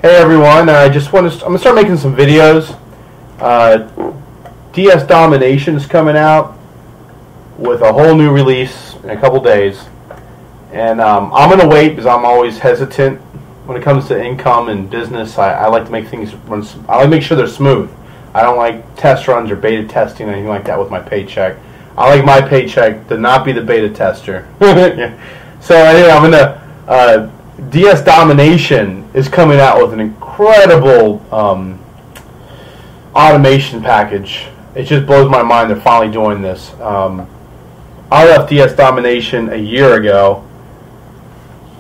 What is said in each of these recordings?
Hey everyone, I'm gonna start making some videos. DS Domination is coming out with a whole new release in a couple days, and I'm gonna wait because I'm always hesitant when it comes to income and business. I like to make things run. I like to make sure they're smooth. I don't like test runs or beta testing or anything like that with my paycheck. I like my paycheck to not be the beta tester. So anyway, I'm gonna. DS Domination is coming out with an incredible automation package. It just blows my mind they're finally doing this. I left DS Domination a year ago,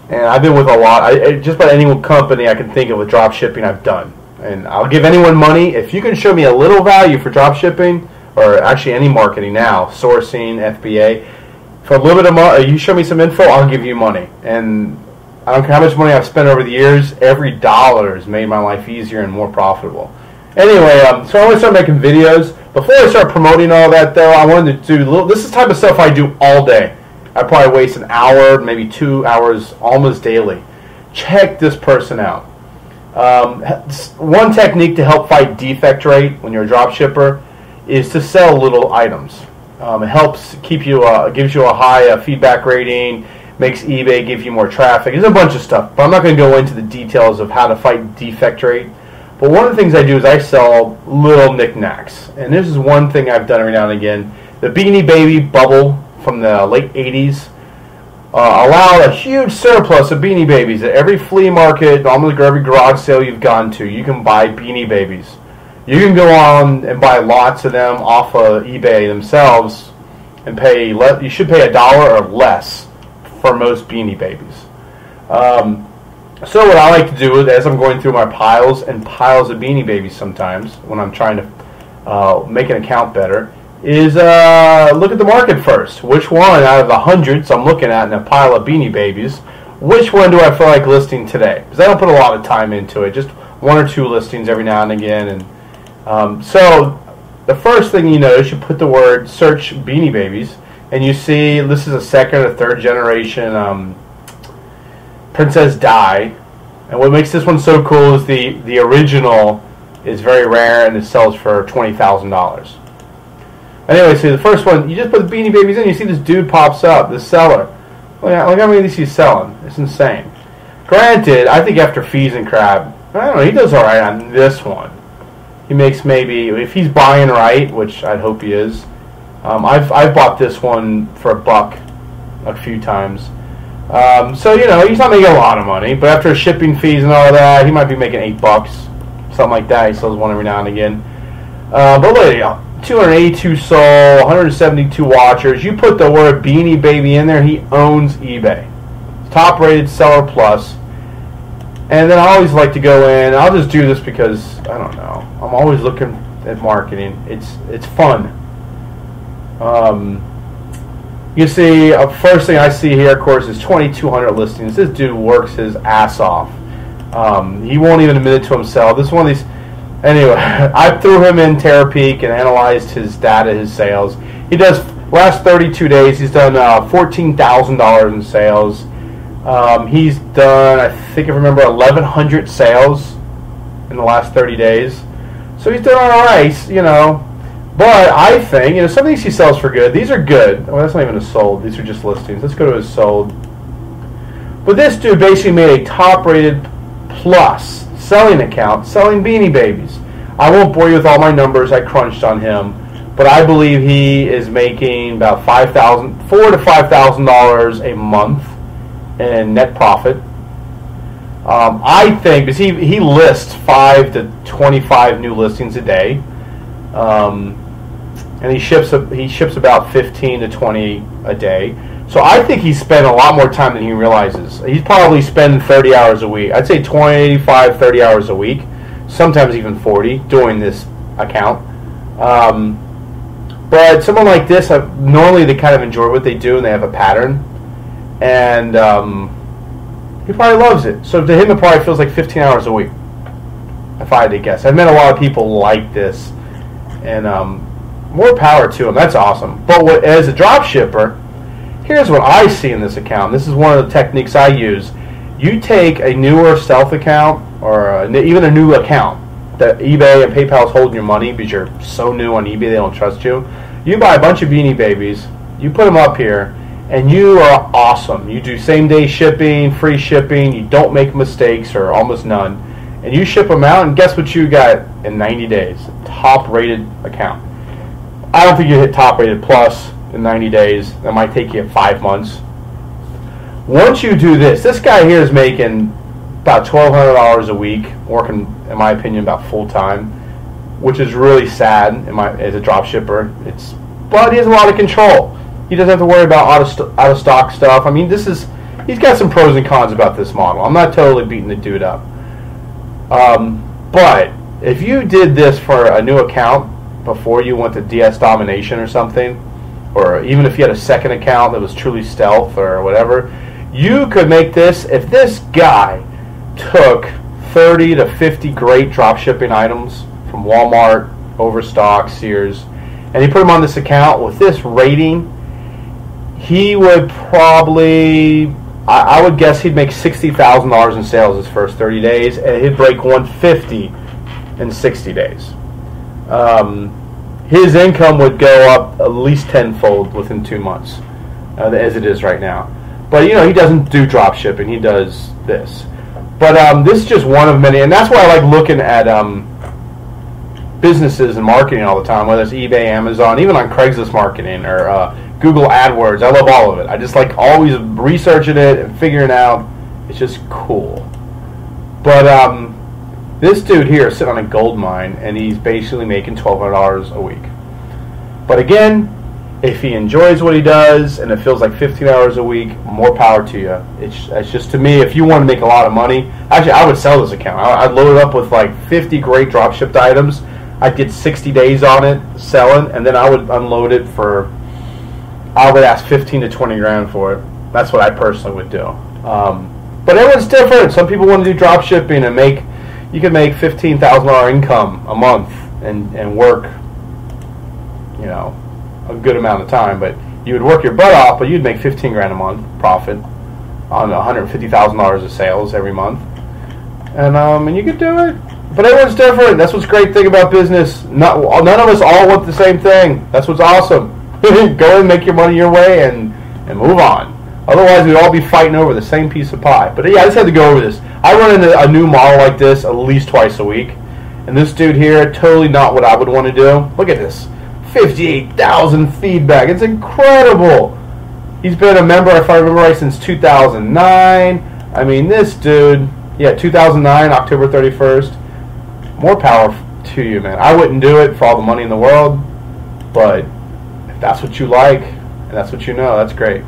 and I've been with a lot. Just about any company I can think of with drop shipping I've done. And I'll give anyone money. If you can show me a little value for drop shipping, or actually any marketing now, sourcing, FBA, for a little bit of money, you show me some info, I'll give you money. And I don't care how much money I've spent over the years, every dollar has made my life easier and more profitable. Anyway, so I want to start making videos. Before I start promoting all that, though, I wanted to do this is the type of stuff I do all day. I probably waste an hour, maybe 2 hours, almost daily. Check this person out. One technique to help fight defect rate when you're a drop shipper is to sell little items. It helps keep you, gives you a high feedback rating, makes eBay give you more traffic. There's a bunch of stuff, but I'm not going to go into the details of how to fight defect rate. But one of the things I do is I sell little knickknacks. And this is one thing I've done every now and again. The Beanie Baby bubble from the late 80s allowed a huge surplus of Beanie Babies. At every flea market, almost every garage sale you've gone to, you can buy Beanie Babies. You can go on and buy lots of them off of eBay themselves and pay. You should pay $1 or less for most Beanie Babies. So what I like to do is, as I'm going through my piles and piles of Beanie Babies sometimes, when I'm trying to make an account better, is look at the market first. Which one out of the hundreds I'm looking at in a pile of Beanie Babies, which one do I feel like listing today? Because I don't put a lot of time into it, just 1 or 2 listings every now and again. And so the first thing you notice, you put the word search Beanie Babies, and you see this is a 2nd or 3rd generation Princess Di. And what makes this one so cool is the original is very rare and it sells for $20,000. Anyway, so the first one, you just put the Beanie Babies in, you see this dude pops up, this seller. Look how many of these he's selling. It's insane. Granted, I think after fees and crap, I don't know, he does alright on this one. He makes maybe, if he's buying right, which I'd hope he is, I've bought this one for $1 a few times. So, you know, he's not making a lot of money, but after shipping fees and all that, he might be making $8, something like that. He sells one every now and again. But look at it, 282 sold, 172 watchers. You put the word Beanie Baby in there, he owns eBay. Top rated seller plus. And then I always like to go in, I'll just do this because, I don't know, I'm always looking at marketing. It's fun. You see, first thing I see here, of course, is 2,200 listings. This dude works his ass off. He won't even admit it to himself. This is one of these. Anyway, I threw him in Terapeak and analyzed his data, his sales. He does, last 32 days, he's done $14,000 in sales. He's done, I think I remember, 1,100 sales in the last 30 days. So he's done all right, you know. But I think, you know, some of these he sells for good. These are good. Well, that's not even a sold. These are just listings. Let's go to his sold. But this dude basically made a top-rated plus selling account, selling Beanie Babies. I won't bore you with all my numbers. I crunched on him. But I believe he is making about $4,000 to $5,000 a month in net profit. I think, because he lists 5 to 25 new listings a day. And he ships about 15 to 20 a day. So I think he's spent a lot more time than he realizes. He's probably spending 30 hours a week. I'd say 25, 30 hours a week, sometimes even 40, doing this account. But someone like this, normally they kind of enjoy what they do and they have a pattern. And he probably loves it. So to him it probably feels like 15 hours a week, if I had to guess. I've met a lot of people like this. And more power to him. That's awesome. But as a drop shipper, here's what I see in this account. This is one of the techniques I use. You take a newer Stealth account or even a new account that eBay and PayPal is holding your money because you're so new on eBay they don't trust you. You buy a bunch of Beanie Babies, you put them up here, and you are awesome. You do same-day shipping, free shipping, you don't make mistakes or almost none, and you ship them out, and guess what you got in 90 days? Top-rated account. I don't think you hit top-rated plus in 90 days. That might take you 5 months. Once you do this guy here is making about $1,200 a week, working, in my opinion, about full-time, which is really sad as a drop shipper. But he has a lot of control. He doesn't have to worry about out of stock stuff. I mean, he's got some pros and cons about this model. I'm not totally beating the dude up. But if you did this for a new account before you went to DS Domination or something, or even if you had a second account that was truly stealth or whatever, you could make this. If this guy took 30 to 50 great drop shipping items from Walmart, Overstock, Sears, and he put them on this account with this rating, he would probably, I would guess he'd make $60,000 in sales his first 30 days, and he'd break 150 in 60 days. His income would go up at least tenfold within 2 months, as it is right now. But you know, he doesn't do drop shipping; he does this. But this is just one of many, and that's why I like looking at businesses and marketing all the time, whether it's eBay, Amazon, even on Craigslist marketing or Google AdWords. I love all of it. I just like always researching it and figuring out. It's just cool. But this dude here is sitting on a gold mine, and he's basically making $1,200 a week. But again, if he enjoys what he does and it feels like 15 hours a week, more power to you. It's just, to me, if you want to make a lot of money, actually, I would sell this account. I'd load it up with like 50 great drop shipped items. I'd get 60 days on it selling, and then I would unload it for, I would ask 15 to 20 grand for it. That's what I personally would do. But everyone's different. Some people want to do drop shipping and you can make $15,000 income a month and work, you know, a good amount of time. But you would work your butt off, but you'd make 15 grand a month profit on $150,000 of sales every month, and you could do it. But everyone's different. That's what's great thing about business. None of us all want the same thing. That's what's awesome. Go and make your money your way and move on. Otherwise, we'd all be fighting over the same piece of pie. But yeah, I just had to go over this. I run into a new model like this at least twice a week. And this dude here, totally not what I would want to do. Look at this. 58,000 feedback. It's incredible. He's been a member, if I remember right, since 2009. I mean, this dude, yeah, 2009, October 31st. More power to you, man. I wouldn't do it for all the money in the world. But if that's what you like and that's what you know, that's great.